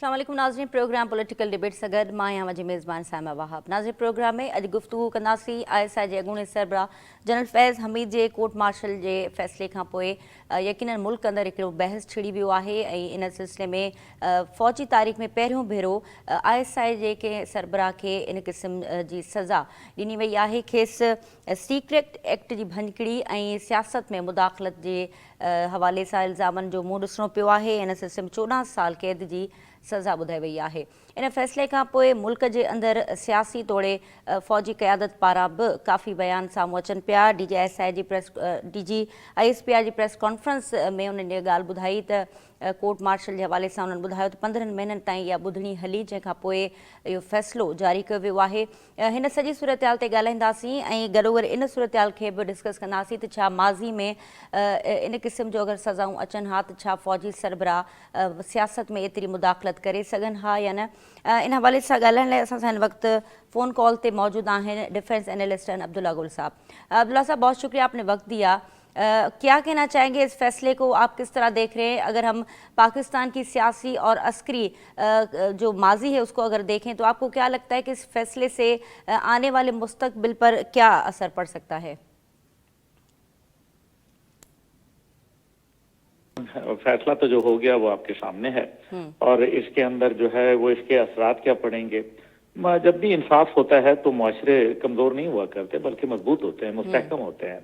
अस्सलाम वालेकुम नाज़रीन, प्रोग्राम पॉलिटिकल डिबेट सगद मां आहियां जी मेज़बान साइमा वहाब। नाज़रीन, प्रोग्राम में अॼु गुफ्तगू कंदासीं ISI जे अॻूणे सरबराह जनरल फैज़ हमीद जे कोर्ट मार्शल जे फ़ैसिले खां पोइ यकीनन मुल्क अंदरि हिकिड़ो बहस छिड़ी वियो आहे ऐं इन सिलसिले में फ़ौजी तारीख़ में पहिरियों भेरो ISI जे कंहिं सरबराह खे इन क़िस्म जी सज़ा ॾिनी वई आहे। खेसि सीक्रेट एक्ट जी भञकिड़ी ऐं सियासत में मुदाख़लत जे हवाले सां इल्ज़ामनि जो मुंहुं ॾिसणो पियो आहे। इन सिलसिले में 14 साल कैद जी सज़ा ॿुधाई वई आहे। इन फ़ैसिले खां पोइ मुल्क जे अंदरि सियासी तोड़े फ़ौजी क़यादत पारां बि काफ़ी बयान साम्हूं अचनि पिया। DGI जी ISPR जी प्रेस कॉन्फ्रेंस में उन्हनि इहा ॻाल्हि ॿुधाई त कोर्ट मार्शल जे हवाले सां उन्हनि ॿुधायो त 15 महीननि ताईं इहा ॿुधणी हली, जंहिंखां पोइ इहो फ़ैसिलो जारी कयो वियो आहे। हिन सॼी सूरतहाल ते ॻाल्हाईंदासीं ऐं गॾोगॾु इन सूरतहाल खे बि डिस्कस कंदासीं त छा माज़ी में इन क़िस्म जो अगरि सज़ाऊं अचनि हा त छा फ़ौजी सरबराह सियासत में एतिरी मुदाख़लत करे सघनि हा या न। इन हवाले सां ॻाल्हाइण लाइ असां सां हिन वक़्तु फ़ोन कॉल ते मौजूदु आहिनि डिफेंस एनालिस्ट आहिनि अब्दुल्ला गुल साहब। अब्दुल्ला साहब, बहुत शुक्रिया, आपने वक्त दिया। क्या कहना चाहेंगे इस फैसले को, आप किस तरह देख रहे हैं? अगर हम पाकिस्तान की सियासी और अस्करी जो माजी है उसको अगर देखें तो आपको क्या लगता है कि इस फैसले से आने वाले मुस्तकबिल पर क्या असर पड़ सकता है? फैसला तो जो हो गया वो आपके सामने है और इसके अंदर जो है वो इसके असरात क्या पड़ेंगे। जब भी इंसाफ होता है तो मुआशरे कमजोर नहीं हुआ करते बल्कि मजबूत होते हैं, मुस्तहकम होते हैं।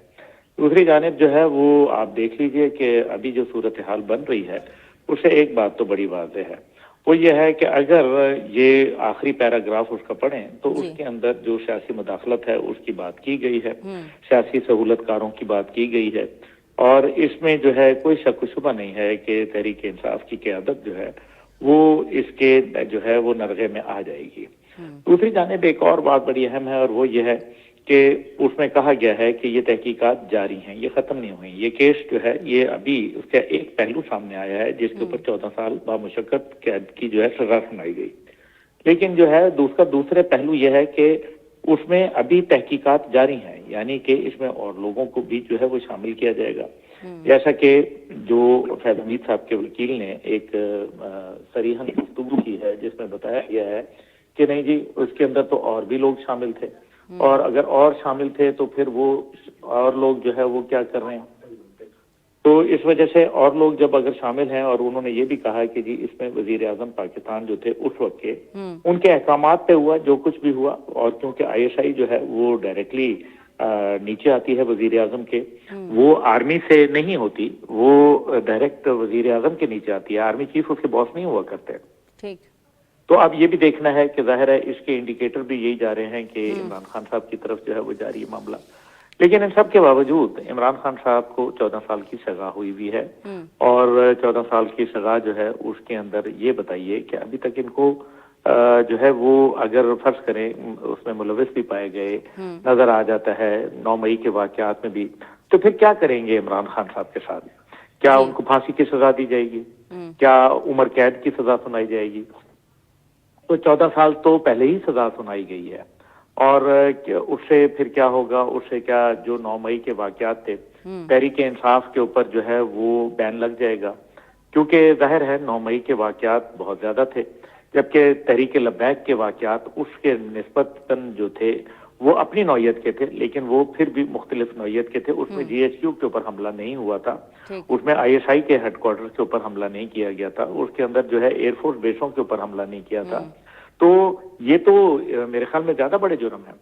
दूसरी जानिब जो है वो आप देख लीजिए कि अभी जो सूरत हाल बन रही है उससे एक बात तो बड़ी वाज़ेह है, वो ये है कि अगर ये आखिरी पैराग्राफ उसका पढ़ें तो उसके अंदर जो सियासी मुदाखलत है उसकी बात की गई है, सियासी सहूलतकारों की बात की गई है और इसमें जो है कोई शक शुबा नहीं है कि तहरीक इंसाफ की क़यादत जो है वो इसके जो है वो नरगे में आ जाएगी। दूसरी जानिब एक और बात बड़ी अहम है और वो ये है कि उसमें कहा गया है कि ये तहकीकात जारी हैं, ये खत्म नहीं हुई। ये केस जो है ये अभी उसका एक पहलू सामने आया है जिसके ऊपर 14 साल बामुशक्कत कैद की जो है सजा सुनाई गई। लेकिन जो है दूसरे पहलू यह है कि उसमें अभी तहकीकात जारी हैं, यानी कि इसमें और लोगों को भी जो है वो शामिल किया जाएगा। जैसा कि जो फैज़ हमीद साहब के वकील ने एक सरीहन गुफ्तगू की है जिसमें बताया गया है कि नहीं जी उसके अंदर तो और भी लोग शामिल थे और अगर और शामिल थे तो फिर वो और लोग जो है वो क्या कर रहे हैं। तो इस वजह से और लोग जब अगर शामिल हैं और उन्होंने ये भी कहा कि जी इसमें वजीर आजम पाकिस्तान जो थे उस वक्त के उनके अहकामात पे हुआ जो कुछ भी हुआ, और क्योंकि ISI जो है वो डायरेक्टली नीचे आती है वजीर आजम के, वो आर्मी से नहीं होती, वो डायरेक्ट वजीर आजम के नीचे आती है, आर्मी चीफ उसके बॉस नहीं हुआ करते। ठीक। तो अब ये भी देखना है कि जाहिर है इसके इंडिकेटर भी यही जा रहे हैं कि इमरान खान साहब की तरफ जो है वो जारी है मामला। लेकिन इन सब के बावजूद इमरान खान साहब को 14 साल की सजा हुई भी है और 14 साल की सजा जो है उसके अंदर ये बताइए कि अभी तक इनको जो है वो अगर फर्ज करें उसमें मुलविस भी पाए गए नजर आ जाता है 9 मई के वाकयात में भी, तो फिर क्या करेंगे इमरान खान साहब के साथ? क्या उनको फांसी की सजा दी जाएगी? क्या उम्र कैद की सजा सुनाई जाएगी? तो 14 साल तो पहले ही सजा सुनाई गई है और उससे फिर क्या होगा, उससे क्या जो 9 मई के वाकयात थे तहरीक इंसाफ के ऊपर जो है वो बैन लग जाएगा, क्योंकि जाहिर है 9 मई के वाकयात बहुत ज्यादा थे जबकि तहरीक लब्बैक के वाकयात उसके निस्बतन जो थे वो अपनी नौयत के थे, लेकिन वो फिर भी मुख्तलिफ नौयत के थे। उसमें GHQ के ऊपर हमला नहीं हुआ था, उसमें ISI के हेडक्वार्टर के ऊपर हमला नहीं किया गया था, उसके अंदर जो है एयरफोर्स बेसों के ऊपर हमला नहीं किया था। तो ये तो मेरे ख्याल में ज्यादा बड़े जुर्म है।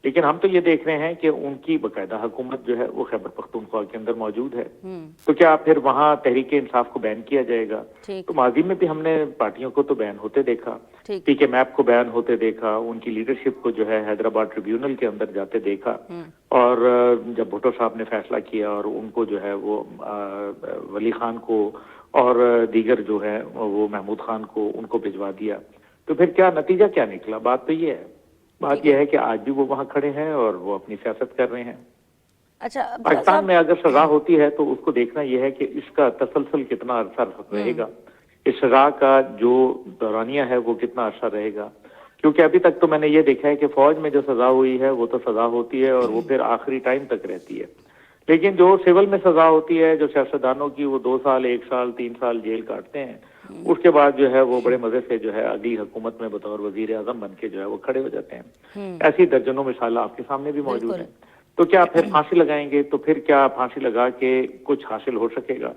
लेकिन हम तो ये देख रहे हैं कि उनकी बाकायदा हुकूमत जो है वो खैबर पख्तूनख्वा के अंदर मौजूद है, तो क्या फिर वहाँ तहरीक इंसाफ को बैन किया जाएगा? तो माजी में भी हमने पार्टियों को तो बैन होते देखा, PK मैप को बैन होते देखा, उनकी लीडरशिप को जो है हैदराबाद ट्रिब्यूनल के अंदर जाते देखा, और जब भुट्टो साहब ने फैसला किया और उनको जो है वो वली खान को और दीगर जो है वो महमूद खान को उनको भिजवा दिया, तो फिर क्या नतीजा क्या निकला? बात तो ये है, बात यह है कि आज भी वो वहां खड़े हैं और वो अपनी सियासत कर रहे हैं। अच्छा, पाकिस्तान में अगर सजा होती है तो उसको देखना यह है कि इसका तसलसल कितना अरसा रहेगा, इस सजा का जो दौरानिया है वो कितना अरसा रहेगा, क्योंकि अभी तक तो मैंने ये देखा है कि फौज में जो सजा हुई है वो तो सजा होती है और वो फिर आखिरी टाइम तक रहती है, लेकिन जो सिविल में सजा होती है जो सियासतदानों की वो 2 साल 1 साल 3 साल जेल काटते हैं उसके बाद जो है वो बड़े मजे से जो है अगली हुकूमत में बतौर वजीर आजम बन के जो है वो खड़े हो जाते हैं। ऐसी दर्जनों मिसाल आपके सामने भी मौजूद है। तो क्या फिर फांसी लगाएंगे? तो फिर क्या फांसी लगा के कुछ हासिल हो सकेगा?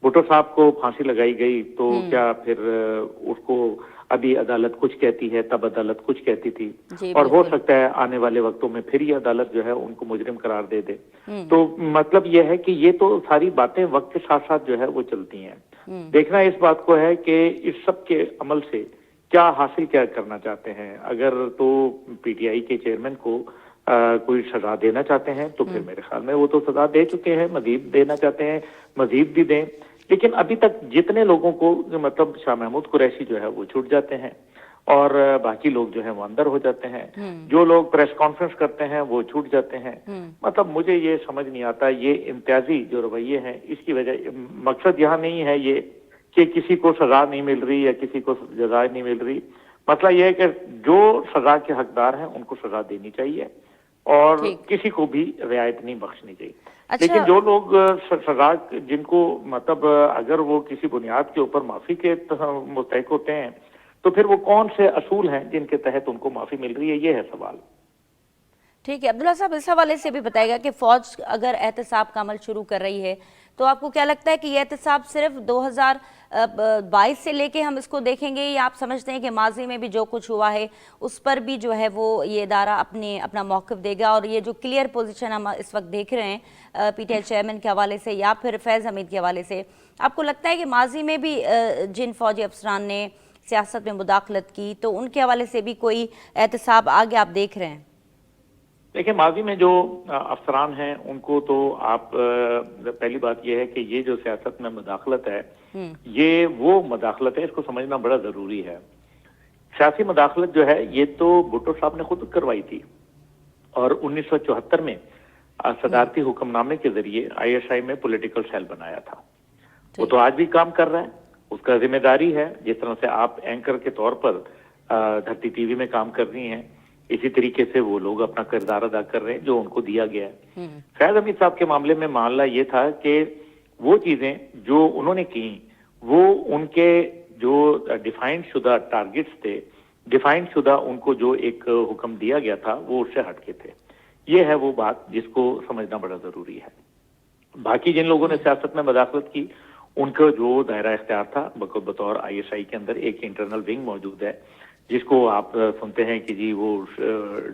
भुट्टो साहब को फांसी लगाई गई तो क्या फिर उसको अभी अदालत कुछ कहती है, तब अदालत कुछ कहती थी, और हो सकता है आने वाले वक्तों में फिर ये अदालत जो है उनको मुजरिम करार दे दे। तो मतलब ये है कि ये तो सारी बातें वक्त के साथ साथ जो है वो चलती हैं। देखना इस बात को है कि इस सब के अमल से क्या हासिल क्या करना चाहते हैं। अगर तो पीटीआई के चेयरमैन को कोई सजा देना चाहते हैं तो फिर मेरे ख्याल में वो तो सजा दे चुके हैं, मजीद देना चाहते हैं, मजीद भी दें। लेकिन अभी तक जितने लोगों को मतलब शाह महमूद कुरैशी जो है वो छूट जाते हैं और बाकी लोग जो है वो अंदर हो जाते हैं। जो लोग प्रेस कॉन्फ्रेंस करते हैं वो छूट जाते हैं। मतलब मुझे ये समझ नहीं आता, ये इम्तियाजी जो रवैये हैं इसकी वजह, मकसद यहाँ नहीं है ये कि किसी को सजा नहीं मिल रही या किसी को सजा नहीं मिल रही। मसला ये है कि जो सजा के हकदार हैं उनको सजा देनी चाहिए और किसी को भी रियायत नहीं बख्शनी चाहिए। लेकिन जो लोग सजा जिनको मतलब अगर वो किसी बुनियाद के ऊपर माफी के मुस्तहिक होते हैं तो फिर वो कौन से असूल हैं जिनके तहत उनको माफी मिल रही है, ये है सवाल। ठीक है अब्दुल्ला साहब, इस हवाले से भी बताएगा कि फौज अगर एहतसाब का अमल शुरू कर रही है तो आपको क्या लगता है कि ये एहतसाब सिर्फ 2022 से लेके हम इसको देखेंगे, या आप समझते हैं कि माजी में भी जो कुछ हुआ है उस पर भी जो है वो ये इदारा अपना मौक़िफ़ देगा? और ये जो क्लियर पोजीशन हम इस वक्त देख रहे हैं पीटीआई चेयरमैन के हवाले से या फिर फैज़ हमीद के हवाले से, आपको लगता है कि माजी में भी जिन फौजी अफसरान ने सियासत में मुदाखलत की तो उनके हवाले से भी कोई एहतसाब आगे आप देख रहे हैं? देखिए, माजी में जो अफसरान हैं उनको तो आप पहली बात यह है कि ये जो सियासत में मुदाखलत है ये वो मुदाखलत है, इसको समझना बड़ा जरूरी है। सियासी मुदाखलत जो है ये तो भुट्टो साहब ने खुद करवाई थी और 1974 में सदारती हुक्मनामे के जरिए आईएसआई में पॉलिटिकल सेल बनाया था। वो तो आज भी काम कर रहा है, उसका जिम्मेदारी है। जिस तरह से आप एंकर के तौर पर धरती टीवी में काम कर रही हैं, इसी तरीके से वो लोग अपना किरदार अदा कर रहे हैं जो उनको दिया गया है। फैज हमीद साहब के मामले में मामला ये था कि वो चीजें जो उन्होंने की वो उनके जो डिफाइंड शुदा टारगेट्स थे, डिफाइंड शुदा उनको जो एक हुक्म दिया गया था वो उससे हटके थे। ये है वो बात जिसको समझना बड़ा जरूरी है। बाकी जिन लोगों ने सियासत में मुदाखलत की उनका जो दायरा इख्तियार था बतौर आईएसआई के अंदर एक इंटरनल विंग मौजूद है जिसको आप सुनते हैं कि जी वो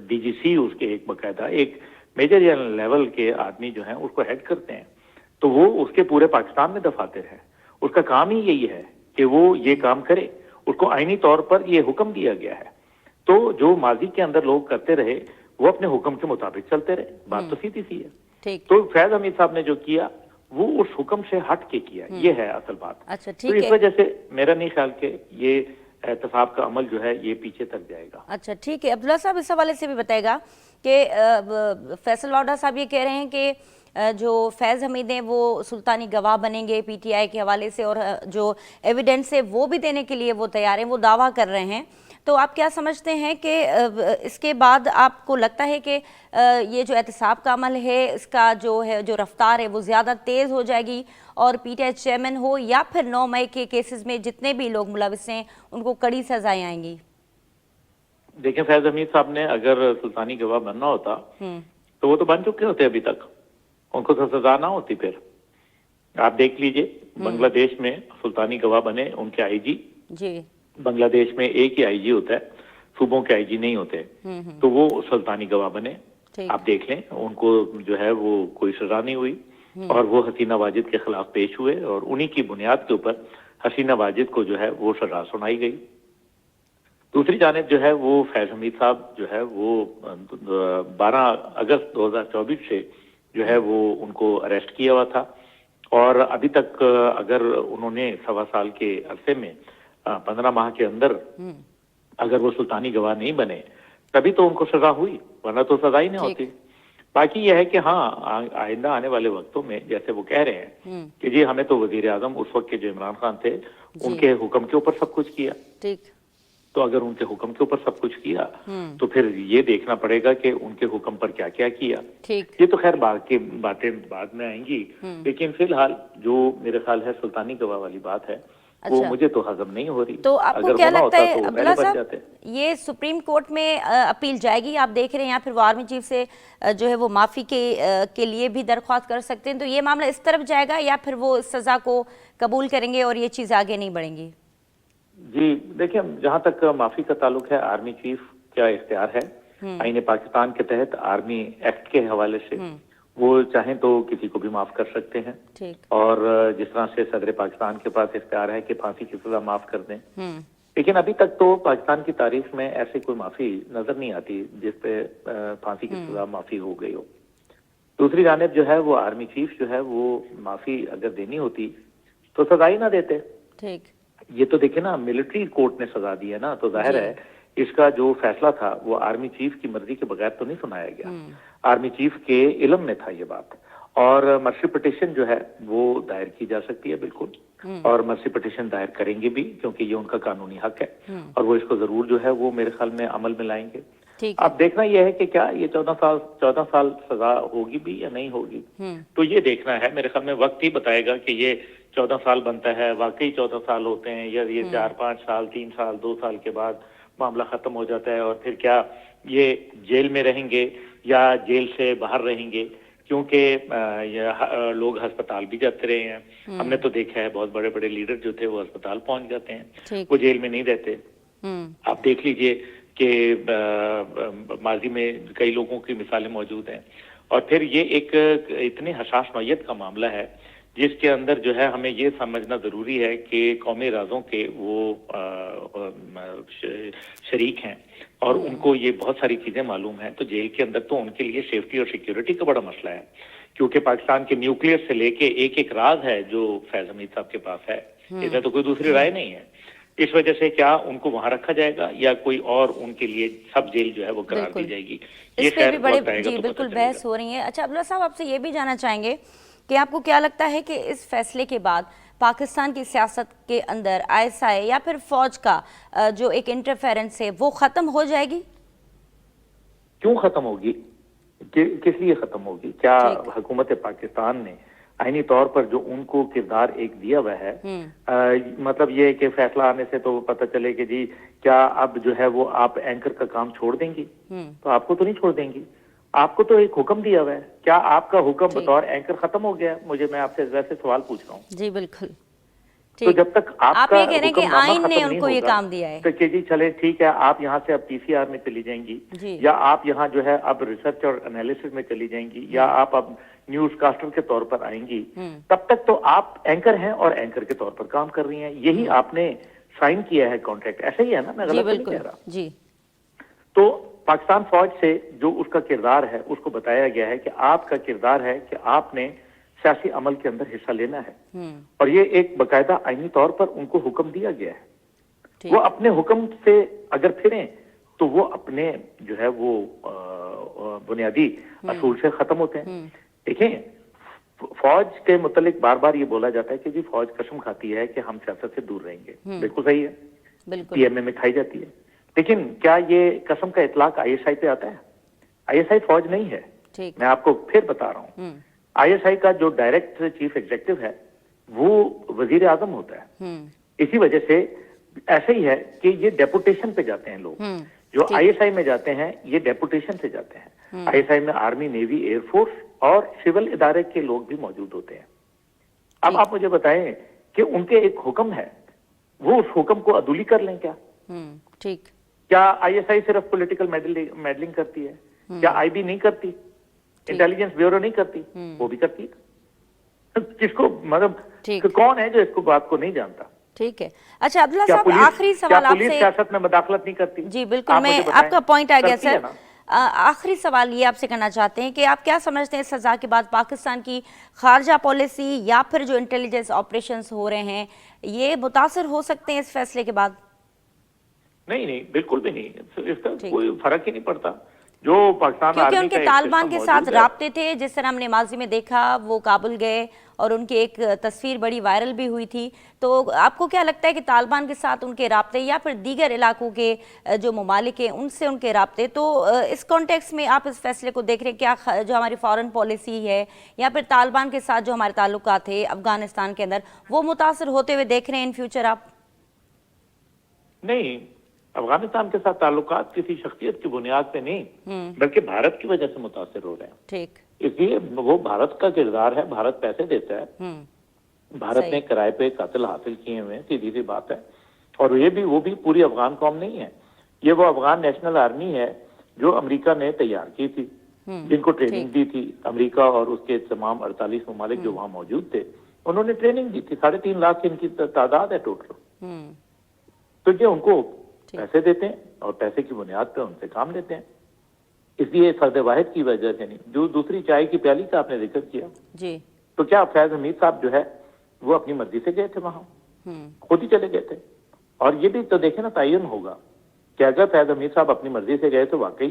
डीजीसी उसके एक बकायदा एक मेजर जनरल लेवल के आदमी जो हैं उसको हेड करते हैं। तो वो उसके पूरे पाकिस्तान में दफातर है, उसका काम ही यही है कि वो ये काम करे, उसको आईनी तौर पर ये हुक्म दिया गया है। तो जो माजी के अंदर लोग करते रहे वो अपने हुक्म के मुताबिक चलते रहे, बात तो सीधी सी है। तो फैज हमीद साहब ने जो किया वो उस हुक्म से हट के किया, ये है असल बात। अच्छा, तो इस वजह से मेरा नहीं ख्याल के ये एहतसाब का अमल जो है ये पीछे तक जाएगा। अच्छा ठीक है, अब्दुल्ला साहब इस हवाले से भी बताएगा कि फैसल वाडा साहब ये कह रहे हैं कि जो फैज़ हमीद हैं वो सुल्तानी गवाह बनेंगे पीटीआई के हवाले से और जो एविडेंस है वो भी देने के लिए वो तैयार हैं, वो दावा कर रहे हैं। तो आप क्या समझते हैं कि इसके बाद आपको लगता है कि ये जो एहतसाब का अमल है इसका जो रफ्तार है वो ज़्यादा तेज़ हो जाएगी और पीटीआई चेयरमैन हो या फिर 9 मई के केसेस में जितने भी लोग मुलविस हैं उनको कड़ी सजाएं आएंगी? देखिए, फैज हमीद साहब ने अगर सुल्तानी गवाह बनना होता तो वो तो बन चुके होते अभी तक, उनको तो सजा ना होती। फिर आप देख लीजिए बांग्लादेश में सुल्तानी गवाह बने उनके आईजी जी। बांग्लादेश में एक ही आईजी होता है, सूबों के आईजी नहीं होते। तो वो सुल्तानी गवाह बने, आप देख लें, उनको जो है वो कोई सजा नहीं हुई और वो हसीना वाजिद के खिलाफ पेश हुए और उन्हीं की बुनियाद के ऊपर हसीना वाजिद को जो है वो सजा सुनाई गई। दूसरी जानिब जो है वो फैज हमीद साहब जो है वो 12 अगस्त 2024 से जो है वो उनको अरेस्ट किया हुआ था और अभी तक अगर उन्होंने 1.25 साल के अरसे में 15 माह के अंदर अगर वो सुल्तानी गवाह नहीं बने तभी तो उनको सजा हुई, वरना तो सजा ही नहीं होती। बाकी यह है कि हाँ, आइंदा आने वाले वक्तों में जैसे वो कह रहे हैं कि जी हमें तो वजीर आजम उस वक्त के जो इमरान खान थे उनके हुक्म के ऊपर सब कुछ किया। तो अगर उनके हुक्म के ऊपर सब कुछ किया तो फिर ये देखना पड़ेगा कि उनके हुक्म पर क्या क्या किया। ये तो खैर बातें बाद में आएंगी, लेकिन फिलहाल जो मेरे ख्याल है सुल्तानी गवाह वाली बात है वो अच्छा। मुझे तो हजम नहीं हो रही। तो आपको अगर क्या होना लगता होता है तो अब्दुल्ला पहले बन साहब, जाते। ये सुप्रीम कोर्ट में अपील जाएगी आप देख रहे हैं, या फिर वो आर्मी चीफ से जो है वो माफ़ी के लिए भी दरख्वास्त कर सकते हैं, तो ये मामला इस तरफ जाएगा या फिर वो इस सज़ा को कबूल करेंगे और ये चीज़ आगे नहीं बढ़ेंगी? जी देखिए, जहां तक माफी का ताल्लुक है, आर्मी चीफ का इख्तियार है आईन पाकिस्तान के तहत, आर्मी एक्ट के हवाले से वो चाहें तो किसी को भी माफ कर सकते हैं। ठीक। और जिस तरह से सदर पाकिस्तान के पास इख्तियार है कि फांसी की सजा माफ कर दें, हम्म। लेकिन अभी तक तो पाकिस्तान की तारीख में ऐसी कोई माफी नजर नहीं आती जिसपे फांसी की सजा माफी हो गई हो। दूसरी जानिब जो है वो आर्मी चीफ जो है वो माफी अगर देनी होती तो सजा ही ना देते। ठीक। ये तो देखिए ना, मिलिट्री कोर्ट ने सजा दी है ना, तो जाहिर जी। है इसका जो फैसला था वो आर्मी चीफ की मर्जी के बगैर तो नहीं सुनाया गया। आर्मी चीफ के इल्म में था ये बात। और मर्सी पिटीशन जो है वो दायर की जा सकती है बिल्कुल, और मर्सी पिटीशन दायर करेंगे भी, क्योंकि ये उनका कानूनी हक है और वो इसको जरूर जो है वो मेरे ख्याल में अमल में लाएंगे। ठीक है। अब देखना यह है कि क्या ये 14 साल सजा होगी भी या नहीं होगी, तो ये देखना है। मेरे ख्याल में वक्त ही बताएगा कि ये 14 साल बनता है, वाकई 14 साल होते हैं, या ये 4-5 साल, 3 साल, 2 साल के बाद मामला खत्म हो जाता है, और फिर क्या ये जेल में रहेंगे या जेल से बाहर रहेंगे, क्योंकि लोग अस्पताल भी जाते रहे हैं। हमने तो देखा है बहुत बड़े बड़े लीडर जो थे वो अस्पताल पहुंच जाते हैं, वो जेल में नहीं रहते। आप देख लीजिए कि माजी में कई लोगों की मिसालें मौजूद हैं। और फिर ये एक इतनी हसास नौयत का मामला है जिसके अंदर जो है हमें ये समझना जरूरी है कि कौमी राजों के वो शरीक हैं और उनको ये बहुत सारी चीजें मालूम हैं। तो जेल के अंदर तो उनके लिए सेफ्टी और सिक्योरिटी का बड़ा मसला है, क्योंकि पाकिस्तान के न्यूक्लियर से लेके एक एक राज है जो फैज हमीद साहब के पास है, इसमें तो कोई दूसरी राय नहीं है। इस वजह से क्या उनको वहां रखा जाएगा या कोई और उनके लिए सब जेल जो है वो करार दी जाएगी, ये इस पे भी बड़े तो बिल्कुल बहस हो रही है। अच्छा अब्दुल्ला साहब, आपसे ये भी जानना चाहेंगे कि आपको क्या लगता है कि इस फैसले के बाद पाकिस्तान की सियासत के अंदर आईएसआई या फिर फौज का जो एक इंटरफेरेंस है वो खत्म हो जाएगी? क्यों खत्म होगी, किस लिए खत्म होगी? क्या हुकूमत पाकिस्तान ने आईनी तौर पर जो उनको किरदार एक दिया हुआ है, मतलब ये कि फैसला आने से तो पता चले कि जी क्या अब जो है वो आप एंकर का काम छोड़ देंगी, तो आपको तो नहीं छोड़ देंगी। आपको तो एक हुक्म दिया हुआ है, क्या आपका हुक्म बतौर एंकर खत्म हो गया? मुझे, मैं आपसे वैसे सवाल पूछ रहा हूँ। जी बिल्कुल। तो जब तक आपका ये कह रहे हैं कि आइन ने उनको ये काम दिया है, तो कि जी चले ठीक है, आप यहाँ से अब पीसीआर में चली जाएंगी, या आप यहाँ जो है अब रिसर्च और एनालिसिस में चली जाएंगी, या आप अब न्यूज कास्टर के तौर पर आएंगी, तब तक तो आप एंकर हैं और एंकर के तौर पर काम कर रही हैं। यही आपने साइन किया है कॉन्ट्रैक्ट, ऐसा ही है ना? मैं गलत नहीं कह रहा जी। तो पाकिस्तान फौज से जो उसका किरदार है उसको बताया गया है कि आपका किरदार है कि आपने सियासी अमल के अंदर हिस्सा लेना है, और ये एक बकायदा आईनी तौर पर उनको हुक्म दिया गया है। वो अपने हुक्म से अगर फिरें तो वो अपने जो है वो बुनियादी असूल से खत्म होते हैं। देखें, फौज के मुतालिक बार बार ये बोला जाता है कि जी फौज कसम खाती है कि हम सियासत से दूर रहेंगे, बिल्कुल सही है, पीएमए में खाई जाती है, लेकिन क्या ये कसम का इतलाक आईएसआई पे आता है? आईएसआई फौज नहीं है। मैं आपको फिर बता रहा हूँ, आईएसआई का जो डायरेक्ट चीफ एग्जीक्यूटिव है वो वजीर आजम होता है। इसी वजह से ऐसे ही है कि ये डेपुटेशन पे जाते हैं लोग, जो आईएसआई में जाते हैं ये डेपुटेशन से जाते हैं। आईएसआई में आर्मी, नेवी, एयरफोर्स और सिविल इदारे के लोग भी मौजूद होते हैं। अब आप मुझे बताएं कि उनके एक हुक्म है, वो उस हुक्म को अदुली कर लें क्या? ठीक। क्या आईएसआई सिर्फ पॉलिटिकल मेडलिंग करती है? क्या आईबी नहीं करती? इंटेलिजेंस ब्यूरो नहीं करती? वो भी करती है। किसको, मतलब कौन है जो इसको बात को नहीं जानता? ठीक है। अच्छा अब्दुल्ला साहब, आखिरी सवाल आपसे, पुलिस सियासत में मदाखलत नहीं करती? जी बिल्कुल, मैं आपका पॉइंट आ गया सर। आखिरी सवाल ये आपसे करना चाहते हैं कि आप क्या समझते हैं सजा के बाद पाकिस्तान की खारजा पॉलिसी या फिर जो इंटेलिजेंस ऑपरेशंस हो रहे हैं ये मुतासर हो सकते हैं इस फैसले के बाद? नहीं, बिल्कुल भी नहीं, इसका कोई फर्क ही नहीं पड़ता। जो पाकिस्तान क्योंकि उनके तालिबान के साथ राब्ते थे, जिस तरह हमने माजी में देखा, वो काबुल गए اور ان کی ایک تصویر بڑی وائرل بھی ہوئی تھی. تو آپ کو کیا لگتا ہے کہ طالبان کے ساتھ ان کے رابطے یا پھر دیگر علاقوں کے جو ممالک ہیں ان سے ان کے رابطے, تو اس کانٹیکس میں آپ اس فیصلے کو دیکھ رہے ہیں کیا جو ہماری فارن پالیسی ہے یا پھر طالبان کے ساتھ جو ہمارے تعلقات ہیں افغانستان کے اندر وہ متاثر ہوتے ہوئے دیکھ رہے ہیں ان فیوچر آپ؟ نہیں, افغانستان کے ساتھ تعلقات کسی شخصیت کی بنیاد پہ نہیں بلکہ بھارت کی وجہ سے متاثر ہو رہے ہیں. ٹھیک. اس لیے وہ بھارت کا کردار ہے, بھارت پیسے دیتا ہے, بھارت نے کرائے پہ قاتل حاصل کیے ہوئے ہیں, سیدھی سی بات ہے. اور وہ بھی پوری افغان قوم نہیں ہے, یہ وہ افغان نیشنل آرمی ہے جو امریکہ نے تیار کی تھی, جن کو ٹریننگ دی تھی امریکہ اور اس کے تمام 48 ممالک جو وہاں موجود تھے, انہوں نے ٹریننگ دی تھی. 3.5 لاکھ کی ان کی تعداد ہے ٹوٹل. تو یہ ان کو پیسے دیتے ہیں اور پیسے کی بنیاد پہ ان سے کام لیتے ہیں. اس لیے فرد واحد کی وجہ سے نہیں. جو دوسری چائے کی پیالی کا آپ نے ذکر کیا جی, تو کیا فیض حمید صاحب جو ہے وہ اپنی مرضی سے گئے تھے وہاں؟ خود ہی چلے گئے تھے. اور یہ بھی تو دیکھیں نا, تعین ہوگا کہ اگر فیض حمید صاحب اپنی مرضی سے گئے تو واقعی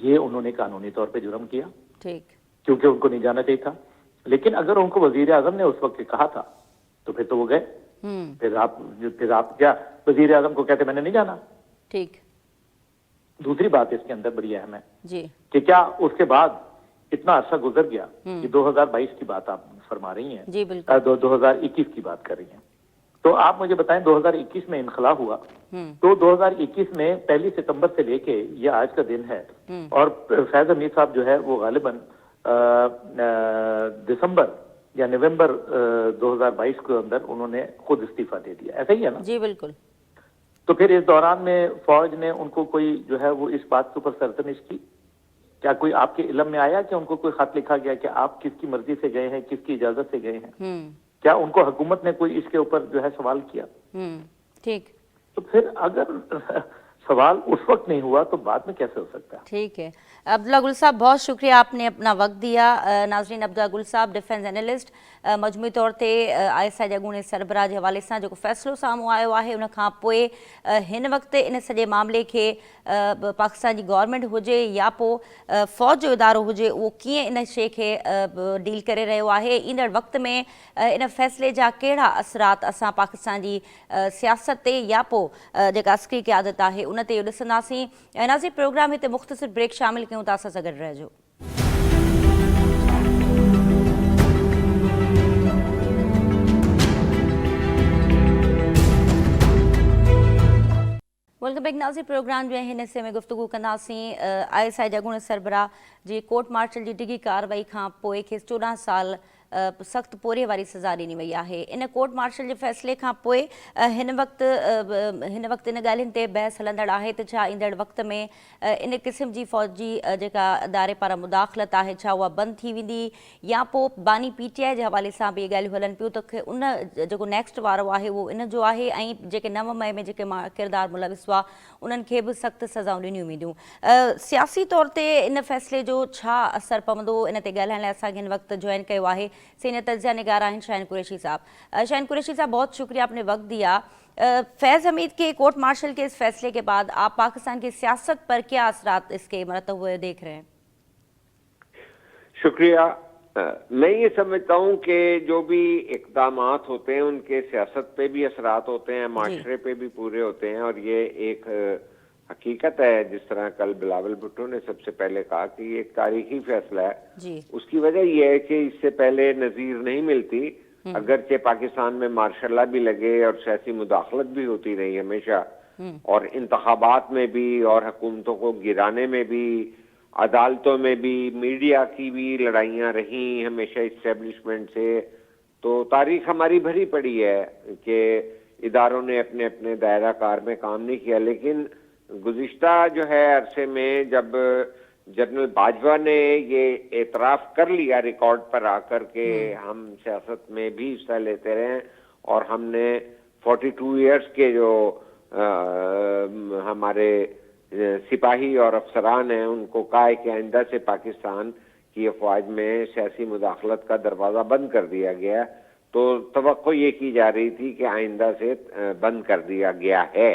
یہ انہوں نے قانونی طور پہ جرم کیا, کیونکہ ان کو نہیں جانا چاہیے تھا. لیکن اگر ان کو وزیر اعظم نے اس وقت کہا تھا تو پھر تو وہ گئے. پھر آپ کیا وزیر اعظم کو کہتے میں نے نہیں جانا؟ ٹھیک. دوسری بات اس کے اندر بڑی اہم ہے جی, کہ کیا اس کے بعد اتنا عرصہ گزر گیا, کہ 2022 کی بات آپ فرما رہی ہیں, جی بالکل, 2021 کی بات کر رہی ہیں, تو آپ مجھے بتائیں 2021 میں انخلا ہوا تو 2021 میں 1 ستمبر سے لے کے یہ آج کا دن ہے, اور فیض حمید صاحب جو ہے وہ غالباً دسمبر یا نومبر 2022 کے اندر انہوں نے خود استعفیٰ دے دیا, ایسا ہی ہے نا؟ جی بالکل. تو پھر اس دوران میں فوج نے ان کو کوئی جو ہے وہ اس بات کے اوپر سرزنش کی؟ کیا کوئی آپ کے علم میں آیا کہ ان کو کوئی خط لکھا گیا کہ آپ کس کی مرضی سے گئے ہیں, کس کی اجازت سے گئے ہیں؟ کیا ان کو حکومت نے کوئی اس کے اوپر جو ہے سوال کیا؟ ٹھیک. تو پھر اگر سوال اس وقت نہیں ہوا تو بعد میں کیسے ہو سکتا ہے؟ ٹھیک ہے. عبداللہ گل صاحب بہت شکریہ آپ نے اپنا وقت دیا. ناظرین, عبداللہ گل صاحب ڈیفنس اینالسٹ مجموعی طور تے ISI جگونے سربراہ کے حوالے سے جو فیصلو ساموں آयो ہے ان کھان پوئے ہن وقت ان سجے معاملے کے پاکستان کی گورنمنٹ ہوجے یا پو فوج جو ادارو ہوجے وہ کیے ان شے کے ڈیل کرے رہو ہے. ایندڑ وقت میں ان فیصلے جا کیڑا اثرات اساں پاکستان کی سیاست تے یا پو جگہ عسکری قیادت ہے ان تے ॾिसंदासीं. नाज़रीन, प्रोग्राम हिते मुख़्तसिर ब्रेक शामिल कयूं था, असां सां गॾु रहिजो. Welcome back. नाज़रीन, प्रोग्राम जो हिन हिस्से में गुफ्तगू कंदासीं ISI जगुण सरबराह जी कोर्ट मार्शल जी डिघी कार्रवाई खां पोइ खेसि 14 साल सख़्त पोरे वारी सज़ा ॾिनी वई आहे. इन कोर्ट मार्शल जे फ़ैसिले खां पोइ हिन वक़्तु इन ॻाल्हियुनि ते बहस हलंदड़ आहे त छा ईंदड़ वक़्त में इन क़िस्म जी फ़ौजी जेका अदारे पारां मुदाख़लत आहे छा उहा बंदि थी वेंदी या पोइ बानी PTI जे हवाले सां बि इहे ॻाल्हियूं हलनि पियूं त उन जेको नेक्स्ट वारो आहे उहो इन जो आहे ऐं जेके 9 मई में जेके किरदारु मुलविस हुआ उन्हनि खे बि सख़्तु सज़ाऊं ॾिनियूं वेंदियूं. सियासी तौर ते इन फ़ैसिले जो छा असरु पवंदो, इन ते ॻाल्हाइण लाइ असांखे हिन वक़्तु जॉइन कयो आहे सीनियर तज्ज़िया निगार आहिनि शाहीन कुरैशी साहब. शाहीन कुरैशी साहब, बहुत शुक्रिया, आपने वक्त दिया. फैज़ हमीद के कोर्ट मार्शल के इस फैसले के बाद आप पाकिस्तान की सियासत पर क्या असरात इसके मरते हुए देख रहे हैं? शुक्रिया. मैं ये समझता हूँ कि जो भी इक़दामात होते हैं उनके सियासत पे भी असरात होते हैं, माशरे पे भी पूरे होते हैं, और ये एक हकीकत है. जिस तरह कल बिलावल भुट्टो ने सबसे पहले कहा कि ये एक तारीखी फैसला है जी. उसकी वजह यह है कि इससे पहले नज़ीर नहीं मिलती. अगरचे पाकिस्तान में मार्शल लॉ भी लगे और सियासी मुदाखलत भी होती रही हमेशा, और इंतखाबात में भी और हुकूमतों को गिराने में भी, अदालतों में भी, मीडिया की भी लड़ाइयाँ रही हमेशा इस्टेब्लिशमेंट से. तो तारीख हमारी भरी पड़ी है कि इदारों ने अपने अपने दायरा कार में काम नहीं किया. लेकिन गुज़िश्ता जो है अरसे में जब जनरल बाजवा ने ये एतराफ़ कर लिया रिकॉर्ड पर आकर के हम सियासत में भी हिस्सा लेते रहे और हमने 42 इयर्स के जो हमारे सिपाही और अफसरान हैं उनको कहा है कि आइंदा से पाकिस्तान की अफवाज में सियासी मुदाखलत का दरवाज़ा बंद कर दिया गया, तो तवक्को ये की जा रही थी कि आइंदा से बंद कर दिया गया है.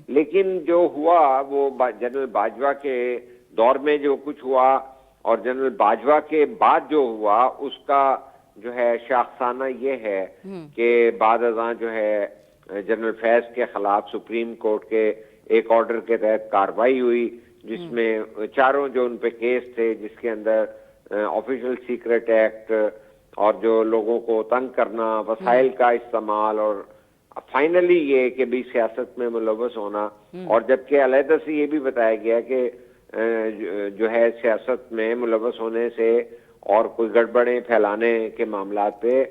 लेकिन जो हुआ वो जनरल बाजवा के दौर में जो कुछ हुआ और जनरल बाजवा के बाद जो हुआ उसका جو ہے شاخسانہ یہ ہے کہ بعد ازاں جو ہے جنرل فیض کے خلاف سپریم کورٹ کے ایک آرڈر کے تحت کارروائی ہوئی جس میں چاروں جو ان پہ کیس تھے جس کے اندر آفیشل سیکرٹ ایکٹ اور جو لوگوں کو تنگ کرنا وسائل کا استعمال اور فائنلی یہ کہ بھی سیاست میں ملوث ہونا اور جبکہ علیحدہ سے یہ بھی بتایا گیا کہ جو ہے سیاست میں ملوث ہونے سے اور کوئی گڑبڑیں پھیلانے کے معاملات پہ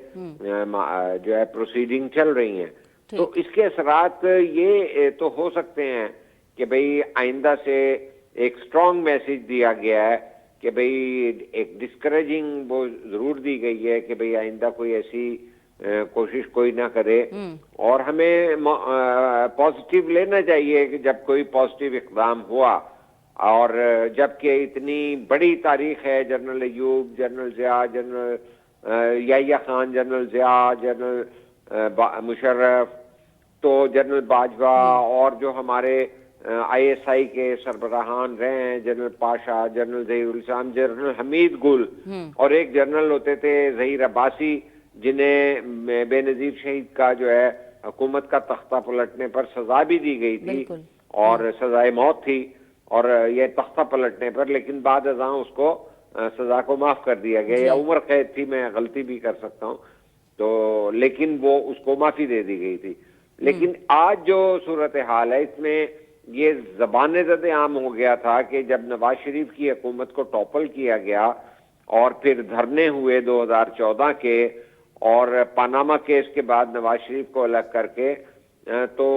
جو ہے پروسیڈنگ چل رہی ہیں تو اس کے اثرات یہ تو ہو سکتے ہیں کہ بھئی آئندہ سے ایک سٹرونگ میسج دیا گیا ہے کہ بھئی ایک ڈسکریجنگ وہ ضرور دی گئی ہے کہ بھئی آئندہ کوئی ایسی کوشش کوئی نہ کرے اور ہمیں پازیٹیو لینا چاہیے کہ جب کوئی پازیٹیو اقدام ہوا اور جبکہ اتنی بڑی تاریخ ہے general Ayub general Zia general Yahya Khan general Zia general Musharraf تو جنرل باجوہ اور جو ہمارے آئی ایس آئی کے سربراہان رہے ہیں جنرل پاشا جنرل ظہیر الاسلام جنرل حمید گل اور ایک جنرل ہوتے تھے ظہیر عباسی جنہیں بے نظیر شہید کا جو ہے حکومت کا تختہ پلٹنے پر سزا بھی دی گئی تھی اور سزائے موت تھی اور یہ تختہ پلٹنے پر لیکن بعد ازاں اس کو سزا کو معاف کر دیا گیا یا عمر قید تھی میں غلطی بھی کر سکتا ہوں تو لیکن وہ اس کو معافی دے دی گئی تھی لیکن آج جو صورتحال ہے اس میں یہ زبان زد عام ہو گیا تھا کہ جب نواز شریف کی حکومت کو ٹاپل کیا گیا اور پھر دھرنے ہوئے 2014 کے اور پاناما کیس کے بعد نواز شریف کو الگ کر کے تو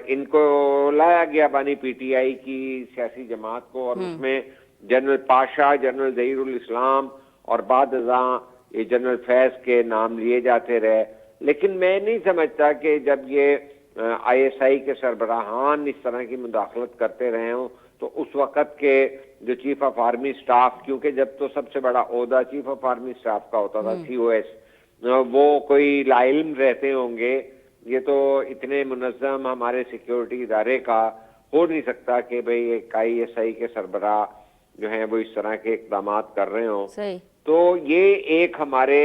ان کو لایا گیا بانی پی ٹی آئی کی سیاسی جماعت کو اور اس میں جنرل پاشا جنرل ظہیر الاسلام اور بعد ازاں یہ جنرل فیض کے نام لیے جاتے رہے لیکن میں نہیں سمجھتا کہ جب یہ آئی ایس آئی کے سربراہان اس طرح کی مداخلت کرتے رہے ہوں تو اس وقت کے جو چیف آف آرمی سٹاف کیونکہ جب تو سب سے بڑا عہدہ چیف آف آرمی سٹاف کا ہوتا تھا سی او ایس وہ کوئی لا علم رہتے ہوں گے یہ تو اتنے منظم ہمارے سیکیورٹی ادارے کا ہو نہیں سکتا کہ بھئی ایک آئی ایس آئی کے سربراہ جو ہیں وہ اس طرح کے اقدامات کر رہے ہوں تو یہ ایک ہمارے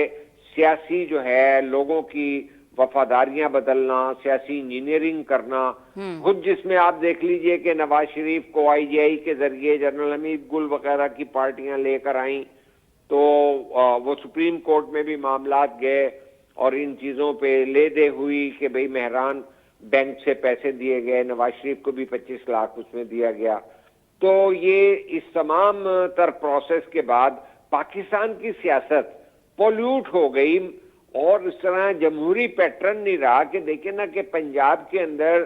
سیاسی جو ہے لوگوں کی وفاداریاں بدلنا سیاسی انجینئرنگ کرنا خود جس میں آپ دیکھ لیجئے کہ نواز شریف کو آئی جے آئی کے ذریعے جنرل حمید گل وغیرہ کی پارٹیاں لے کر آئیں تو وہ سپریم کورٹ میں بھی معاملات گئے اور ان چیزوں پہ لے دے ہوئی کہ بھئی مہران بینک سے پیسے دیے گئے نواز شریف کو بھی 25 لاکھ اس میں دیا گیا تو یہ اس تمام تر پروسیس کے بعد پاکستان کی سیاست پولیوٹ ہو گئی اور اس طرح جمہوری پیٹرن نہیں رہا کہ دیکھیں نا کہ پنجاب کے اندر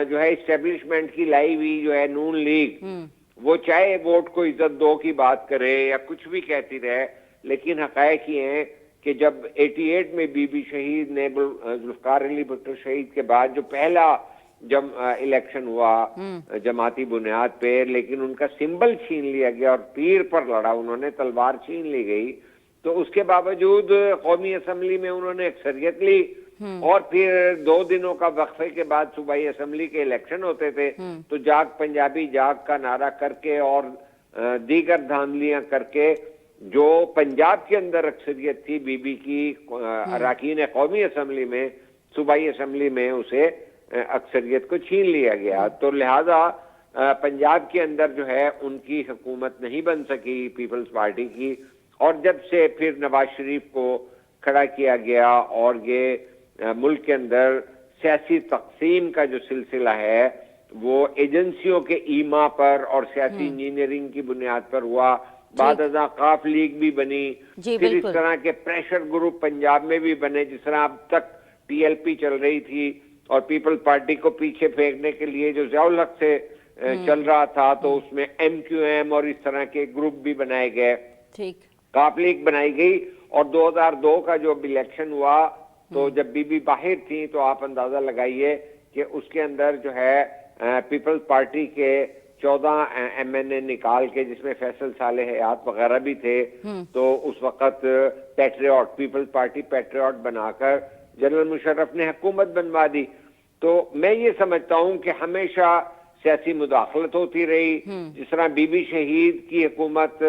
جو ہے اسٹیبلشمنٹ کی لائی ہوئی جو ہے نون لیگ وہ چاہے ووٹ کو عزت دو کی بات کرے یا کچھ بھی کہتی رہے لیکن حقائق یہ ہیں کہ جب 88 میں بی بی شہید نے ذوالفقار علی بھٹو شہید کے بعد جو پہلا جب الیکشن ہوا جماعتی بنیاد پہ لیکن ان کا سمبل چھین لیا گیا اور پیر پر لڑا انہوں نے تلوار چھین لی گئی تو اس کے باوجود قومی اسمبلی میں انہوں نے اکثریت لی اور پھر 2 دنوں کا وقفے کے بعد صوبائی اسمبلی کے الیکشن ہوتے تھے تو جاگ پنجابی جاگ کا نعرہ کر کے اور دیگر دھاندلیاں کر کے جو پنجاب کے اندر اکثریت تھی بی بی کی اراکین قومی اسمبلی میں صوبائی اسمبلی میں اسے اکثریت کو چھین لیا گیا تو لہذا پنجاب کے اندر جو ہے ان کی حکومت نہیں بن سکی پیپلز پارٹی کی اور جب سے پھر نواز شریف کو کھڑا کیا گیا اور یہ ملک کے اندر سیاسی تقسیم کا جو سلسلہ ہے وہ ایجنسیوں کے ایما پر اور سیاسی انجینئرنگ کی بنیاد پر ہوا بعد ازاں قاف لیگ بھی بنی پھر اس طرح کے پریشر گروپ پنجاب میں بھی بنے جس طرح اب تک پی ایل پی چل رہی تھی اور پیپل پارٹی کو پیچھے پھینکنے کے لیے جو ضیاء الحق سے چل رہا تھا تو اس میں ایم کیو ایم اور اس طرح کے گروپ بھی بنائے گئے قاف لیگ بنائی گئی اور 2002 کا جو الیکشن ہوا تو جب بی بی باہر تھی تو آپ اندازہ لگائیے کہ اس کے اندر جو ہے پیپلز پارٹی کے 14 ایم این اے نکال کے جس میں فیصل صالح حیات وغیرہ بھی تھے تو اس وقت پیٹریوٹ پیپلز پارٹی پیٹریوٹ بنا کر جنرل مشرف نے حکومت بنوا دی تو میں یہ سمجھتا ہوں کہ ہمیشہ سیاسی مداخلت ہوتی رہی جس طرح بی بی شہید کی حکومت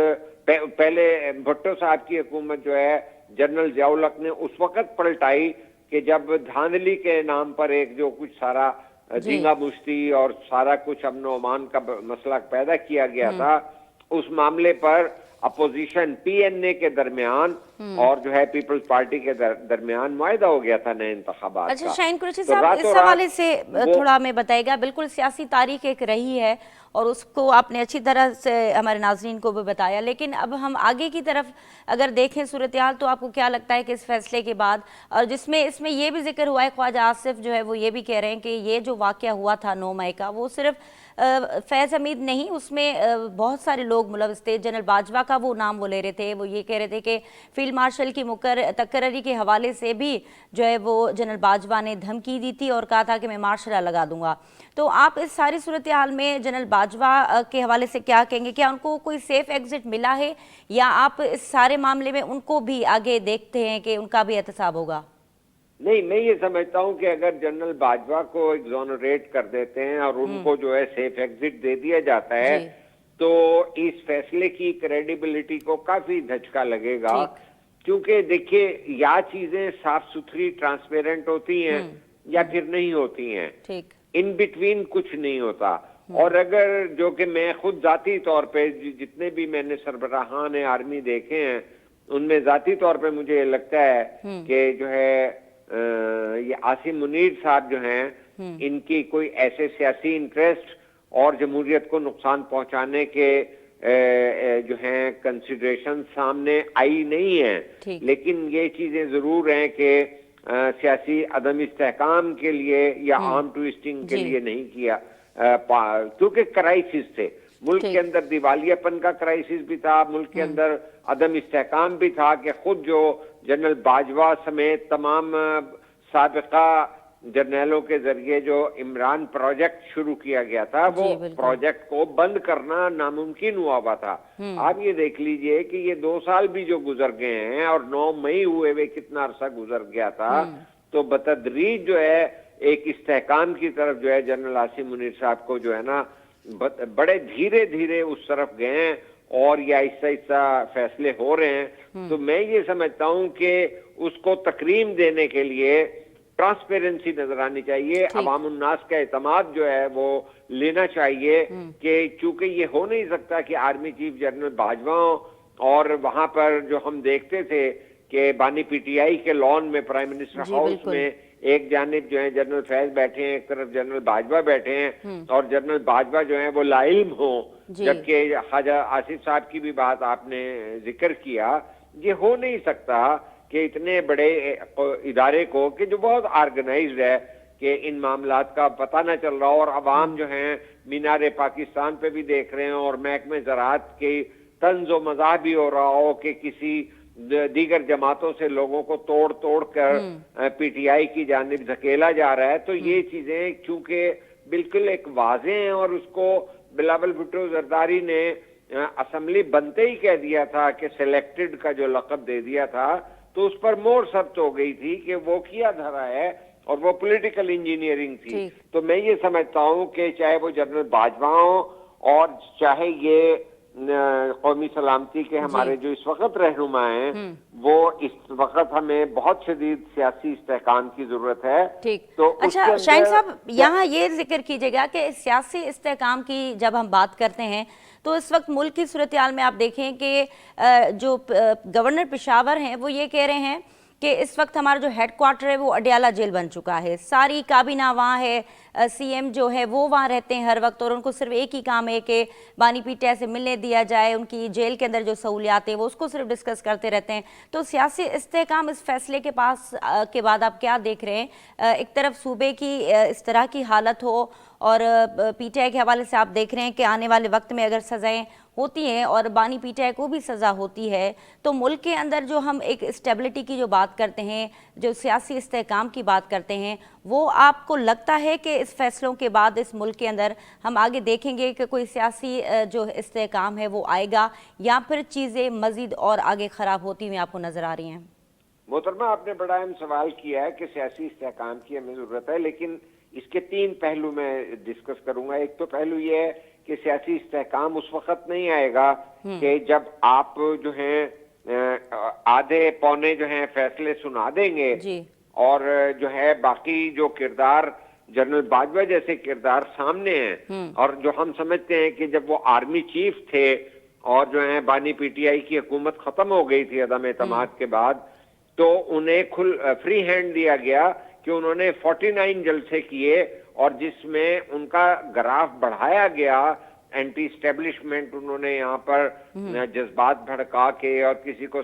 پہلے بھٹو صاحب کی حکومت جو ہے जनरल ज़िया-उल-हक ने उस वक्त पलटाई कि जब धांधली के नाम पर एक जो कुछ सारा झींगा मुश्ती और सारा कुछ अमन ओ अमान का मसला पैदा किया गया था, उस मामले पर अपोजिशन पीएनए के दरमियान और जो है पीपल्स पार्टी के दरमियान मुआहिदा हो गया था नए इंतखाबात अच्छा का। शाहीन कुरैशी तो साहब, इस रातों रात हवाले से थोड़ा हमें बताइएगा। बिल्कुल सियासी तारीख एक रही है और उसको आपने अच्छी तरह से हमारे नाज़रीन को भी बताया, लेकिन अब हम आगे की तरफ अगर देखें सूरत हाल, तो आपको क्या लगता है कि इस फैसले के बाद, और जिसमें इसमें ये भी जिक्र हुआ है, ख्वाजा आसिफ जो है वो ये भी कह रहे हैं कि ये जो वाक़या हुआ था 9 मई का, वो सिर्फ फैज़ हमीद नहीं, उसमें बहुत सारे लोग मुलव्वस थे। जनरल बाजवा का वो नाम वो ले रहे थे, वो ये कह रहे थे कि फील्ड मार्शल की तकर्री के हवाले से भी जो है वो जनरल बाजवा ने धमकी दी थी और कहा था कि मैं मार्शल लॉ लगा दूंगा। तो आप इस सारी सूरत हाल में जनरल बाजवा के हवाले से क्या कहेंगे? क्या उनको कोई सेफ एग्जिट मिला है, या आप इस सारे मामले में उनको भी आगे देखते हैं कि उनका भी एहतसाब होगा? नहीं, मैं ये समझता हूं कि अगर जनरल बाजवा को एग्जोनरेट कर देते हैं और उनको जो है सेफ एग्जिट दे दिया जाता है, तो इस फैसले की क्रेडिबिलिटी को काफी धचका लगेगा। क्योंकि देखिए, या चीजें साफ सुथरी ट्रांसपेरेंट होती हैं या फिर नहीं होती हैं, इन बिटवीन कुछ नहीं होता। और अगर जो कि मैं खुद जाती तौर पे जितने भी मैंने सरबराहान आर्मी देखे हैं, उनमें जाती तौर पे मुझे लगता है कि जो है ये आसिम मुनीर साहब जो हैं, इनकी कोई ऐसे सियासी इंटरेस्ट और जमहूरियत को नुकसान पहुंचाने के जो हैं कंसिडरेशन सामने आई नहीं है, लेकिन ये चीजें जरूर हैं कि सियासी अदम इस्तेहकाम के लिए या आर्म ट्विस्टिंग के लिए नहीं किया, क्योंकि क्राइसिस थे मुल्क के अंदर, दिवालियापन का क्राइसिस भी था, मुल्क के अंदर अदम इस्तेहकाम भी था कि खुद जो जनरल बाजवा समेत तमाम साबिका जर्नैलों के जरिए जो इमरान प्रोजेक्ट शुरू किया गया था, वो प्रोजेक्ट को बंद करना नामुमकिन हुआ था। आप ये देख लीजिए कि ये 2 साल भी जो गुजर गए हैं और 9 मई हुए हुए कितना अरसा गुजर गया था, तो बतदरीज जो है एक इस्तेहकाम की तरफ जो है जनरल आसिम मुनीर साहब को जो है ना बड़े धीरे धीरे उस तरफ गए हैं और ये आहिस्ता फैसले हो रहे हैं। तो मैं ये समझता हूं कि उसको तकरीम देने के लिए ट्रांसपेरेंसी नजर आनी चाहिए, अवाम उन्नास का एतमाद जो है वो लेना चाहिए कि चूंकि ये हो नहीं सकता कि आर्मी चीफ जनरल बाजवा और वहां पर जो हम देखते थे कि बानी पीटीआई के लॉन में प्राइम मिनिस्टर हाउस में एक जानिब जो है जनरल फैज बैठे हैं, एक तरफ जनरल बाजवा बैठे हैं और जनरल बाजवा जो है वो लाइल्म हो, जबकि ख्वाजा आसिफ साहब की भी बात आपने जिक्र किया। ये हो नहीं सकता कि इतने बड़े इदारे को कि जो बहुत ऑर्गेनाइज्ड है कि इन मामलात का पता न चल रहा और अवाम जो है मीनार पाकिस्तान पे भी देख रहे हैं और महकमे ज़राअत की तंज़ो मज़ाह भी हो रहा हो कि किसी दीगर जमातों से लोगों को तोड़ तोड़ कर पीटीआई की जानिब धकेला जा रहा है। तो ये चीजें चूंकि बिल्कुल एक वाज़ेह हैं और उसको बिलावल भुट्टो जरदारी ने असेंबली बनते ही कह दिया था कि सिलेक्टेड का जो लक़ब दे दिया था, तो उस पर मोहर सब्त हो गई थी कि वो किया धरा है और वो पॉलिटिकल इंजीनियरिंग थी। तो मैं ये समझता हूँ कि चाहे वो जनरल बाजवा हो और चाहे ये कौमी सलामती के हमारे जो इस वक्त रहनुमा हैं, वो इस वक्त हमें बहुत शदीद सियासी इस्तेहकाम की जरूरत है। ठीक, तो अच्छा शाहीन साहब, यहाँ ये जिक्र कीजिएगा कि सियासी इस्तेहकाम की जब हम बात करते हैं तो इस वक्त मुल्क की सूरत हाल में आप देखें कि जो गवर्नर पेशावर हैं वो ये कह रहे हैं कि इस वक्त हमारा जो हेड क्वार्टर है वो अडियाला जेल बन चुका है, सारी काबीना वहाँ है, सीएम जो है वो वहाँ रहते हैं हर वक्त और उनको सिर्फ एक ही काम है कि बानी पीटीआई से मिलने दिया जाए, उनकी जेल के अंदर जो सहूलियात है वो उसको सिर्फ डिस्कस करते रहते हैं। तो सियासी इस्तेहकाम इस फैसले के के बाद आप क्या देख रहे हैं? एक तरफ सूबे की इस तरह की हालत हो और पीटीआई के हवाले से आप देख रहे हैं कि आने वाले वक्त में अगर सज़ाएँ होती हैं और बानी पीटीआई को भी सज़ा होती है, तो मुल्क के अंदर जो हम एक स्टेबिलिटी की जो बात करते हैं, जो सियासी इस्तेहकाम की बात करते हैं, वो आपको लगता है कि इस फैसलों के बाद इस मुल्क के अंदर हम आगे देखेंगे कि कोई सियासी जो इस्तेहकाम है वो आएगा, या फिर चीज़ें मज़ीद और आगे ख़राब होती हुई आपको नज़र आ रही हैं? मोहतरमा, आपने बड़ा अहम सवाल किया है कि सियासी इस्तेहकाम की हमें ज़रूरत है, लेकिन इसके 3 पहलू मैं डिस्कस करूंगा। एक तो पहलू ये है कि सियासी इस्तेहकाम उस वक्त नहीं आएगा कि जब आप जो है आधे पौने जो हैं फैसले सुना देंगे जी और जो है बाकी जो किरदार जनरल बाजवा जैसे किरदार सामने हैं और जो हम समझते हैं कि जब वो आर्मी चीफ थे और जो है बानी पीटीआई की हुकूमत खत्म हो गई थी अदम एतमाद के बाद, तो उन्हें फ्री हैंड दिया गया कि उन्होंने 49 जलसे किए और जिसमें उनका ग्राफ बढ़ाया गया। एंटी स्टेब्लिशमेंट उन्होंने यहाँ पर जज्बात भड़का के और किसी को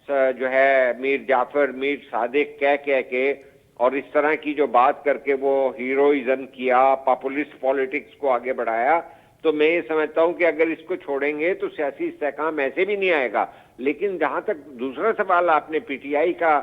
जो है मीर जाफर मीर सादिक कह के और इस तरह की जो बात करके वो हीरोइज्म किया, पॉपुलिस्ट पॉलिटिक्स को आगे बढ़ाया। तो मैं ये समझता हूं कि अगर इसको छोड़ेंगे तो सियासी इस्तेहकाम ऐसे भी नहीं आएगा। लेकिन जहां तक दूसरा सवाल आपने पीटीआई का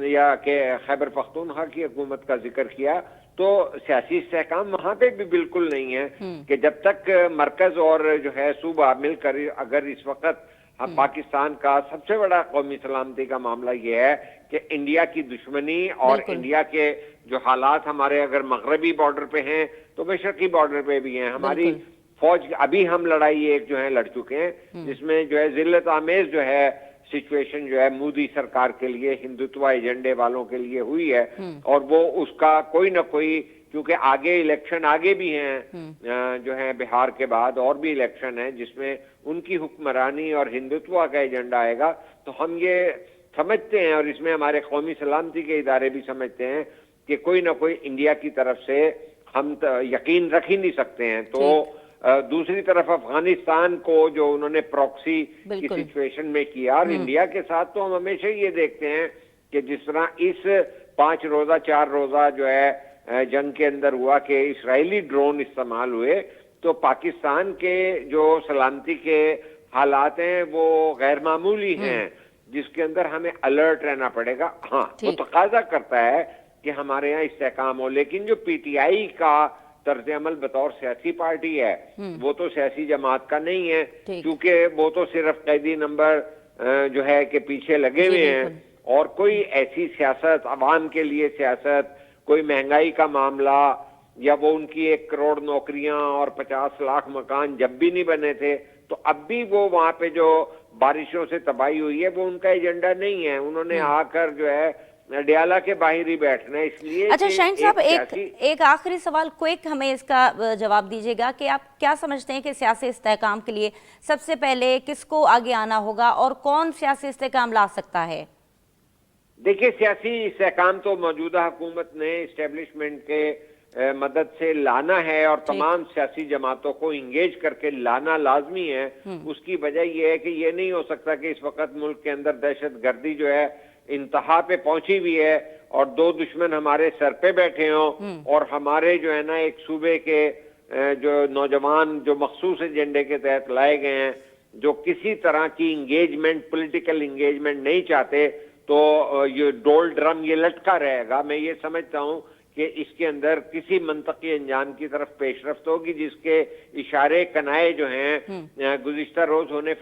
या के खैबर पख्तूनख्वा की हुकूमत का जिक्र किया, तो सियासी इस्तेहकाम वहां पे भी बिल्कुल नहीं है कि जब तक मरकज और जो है सूबा मिलकर, अगर इस वक्त हम पाकिस्तान का सबसे बड़ा कौमी सलामती का मामला ये है कि इंडिया की दुश्मनी और इंडिया के जो हालात हमारे अगर मगरबी बॉर्डर पे हैं तो मशरकी बॉर्डर पे भी हैं। हमारी फौज अभी हम लड़ाई एक जो है लड़ चुके हैं जिसमें जो है जिल्लत आमेज जो है सिचुएशन जो है मोदी सरकार के लिए, हिंदुत्व एजेंडे वालों के लिए हुई है और वो उसका कोई ना कोई, क्योंकि आगे इलेक्शन आगे भी हैं जो है बिहार के बाद और भी इलेक्शन है जिसमें उनकी हुक्मरानी और हिंदुत्व का एजेंडा आएगा। तो हम ये समझते हैं और इसमें हमारे कौमी सलामती के इदारे भी समझते हैं कि कोई ना कोई इंडिया की तरफ से हम यकीन रख ही नहीं सकते हैं। तो दूसरी तरफ अफगानिस्तान को जो उन्होंने प्रॉक्सी की सिचुएशन में किया और इंडिया के साथ तो हम हमेशा ये देखते हैं कि जिस तरह इस 5 रोजा 4 रोजा जो है जंग के अंदर हुआ कि इजरायली ड्रोन इस्तेमाल हुए, तो पाकिस्तान के जो सलामती के हालात हैं वो गैर मामूली हैं जिसके अंदर हमें अलर्ट रहना पड़ेगा। हाँ, वो तकाजा करता है कि हमारे यहाँ इस्तेहकाम हो। लेकिन जो पीटीआई का तर्ज अमल बतौर सियासी पार्टी है वो तो सियासी जमात का नहीं है, क्योंकि वो तो सिर्फ कैदी नंबर जो है कि पीछे लगे हुए हैं और कोई ऐसी सियासत, अवाम के लिए सियासत, कोई महंगाई का मामला या वो उनकी 1 करोड़ नौकरियां और 50 लाख मकान जब भी नहीं बने थे तो अब भी वो वहां पे जो बारिशों से तबाही हुई है वो उनका एजेंडा नहीं है। उन्होंने आकर जो है डियाला के बाहर ही बैठना है। इसलिए अच्छा शाहीन साहब, एक आखिरी सवाल क्विक हमें इसका जवाब दीजिएगा कि आप क्या समझते हैं कि सियासी इस्तेहकाम के लिए सबसे पहले किसको आगे आना होगा और कौन सियासी इस्तेहकाम ला सकता है? देखिए, सियासी इस्तेहकाम तो मौजूदा हुकूमत ने इस्टेब्लिशमेंट के मदद से लाना है और तमाम सियासी जमातों को इंगेज करके लाना लाजमी है। उसकी वजह यह है कि ये नहीं हो सकता कि इस वक्त मुल्क के अंदर दहशत गर्दी जो है इंतहा पे पहुंची हुई है और 2 दुश्मन हमारे सर पे बैठे हों और हमारे जो है ना एक सूबे के जो नौजवान जो मखसूस एजेंडे के तहत लाए गए हैं जो किसी तरह की इंगेजमेंट, पॉलिटिकल इंगेजमेंट नहीं चाहते, तो ये डोल ड्रम ये लटका रहेगा। मैं ये समझता हूं कि इसके अंदर किसी मंतकी अंजाम की तरफ पेशरफ्त होगी जिसके इशारे कनाए जो हैं गुज़िश्ता रोज होने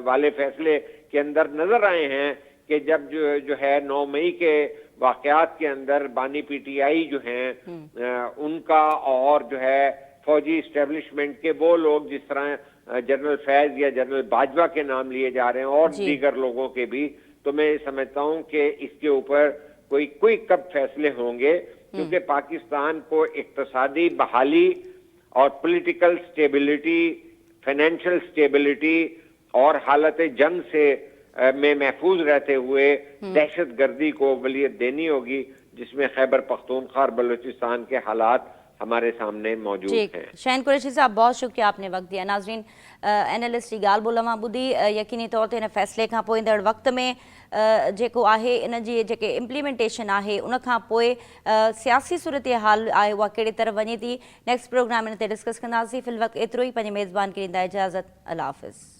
वाले फैसले के अंदर नजर आए हैं कि जब जो है 9 मई के वाकयात के अंदर बानी पीटीआई जो हैं उनका और जो है फौजी इस्टेब्लिशमेंट के वो लोग जिस तरह जनरल फैज या जनरल बाजवा के नाम लिए जा रहे हैं और दीगर लोगों के भी, तो मैं समझता हूं कि इसके ऊपर कोई कब फैसले होंगे, क्योंकि पाकिस्तान को इक्तसादी बहाली और पॉलिटिकल स्टेबिलिटी, फाइनेंशियल स्टेबिलिटी और हालत जंग से में महफूज रहते हुए दहशत गर्दी को वलीयत देनी होगी, जिसमें खैबर पख्तूनख्वा और बलूचिस्तान के हालात हमारे सामने मौजूद हैं। शाहीन कुरैशी साहब, बहुत शुक्रिया आपने वक्त दिया। नाज़रीन, एनालिस्ट जी ॻाल्हि ॿोलवां ॿुधी। यकीनी तौर ते हिन फ़ैसिले खां पोइ ईंदड़ वक़्त में जेको आहे इन जी जेके इम्प्लीमेंटेशन आहे उन खां पोइ सियासी सूरत हाल आहे उहा कहिड़े तरफ़ वञे थी। नेक्स्ट प्रोग्राम इन ते डिस्कस कंदासीं। फ़िलवक़्तु एतिरो ई। पंहिंजे मेज़बान खे ॾींदा इजाज़त। अल्लाह हाफ़िज़।